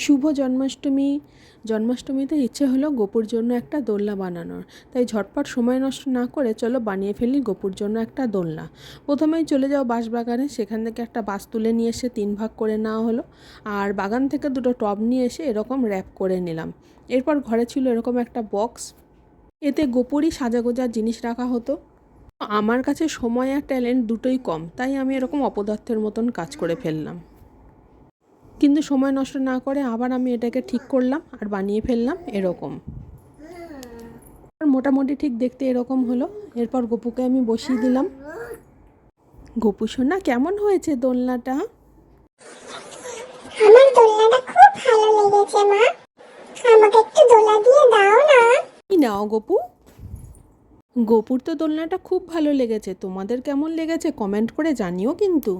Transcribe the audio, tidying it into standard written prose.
শুভ জন্মাষ্টমী। জন্মাষ্টমীতে ইচ্ছে হলো গোপুর জন্য একটা দোলনা বানানোর, তাই ঝটপট সময় নষ্ট না করে চলো বানিয়ে ফেলি গোপুর জন্য একটা দোলনা। প্রথমেই চলে যাও বাঁশবাগানে, সেখান থেকে একটা বাঁশ তুলে নিয়ে এসে 3 ভাগ করে নেওয়া হলো, আর বাগান থেকে 2টো টব নিয়ে এসে এরকম র্যাপ করে নিলাম। এরপর ঘরে ছিল এরকম একটা বক্স, এতে গোপুরই সাজাগোজার জিনিস রাখা হতো। আমার কাছে সময় আর ট্যালেন্ট দুটোই কম, তাই আমি এরকম অপদার্থের মতন কাজ করে ফেললাম। কিন্তু সময় নষ্ট না করে আবার আমি এটাকে ঠিক করলাম আর বানিয়ে ফেললাম এরকম। মোটামুটি ঠিক দেখতে এরকম হলো। এরপর গপুকে আমি বসিয়ে দিলাম। গপু সোনা, কেমন হয়েছে দোলনাটা? আমার দোলনাটা খুব ভালো লেগেছে মা। আমাকে একটু দোলা দিয়ে দাও না। কি নাও গপু। গপুর তো দোলনাটা খুব ভালো লেগেছে, তোমাদের কেমন লেগেছে কমেন্ট করে জানিও কিন্তু।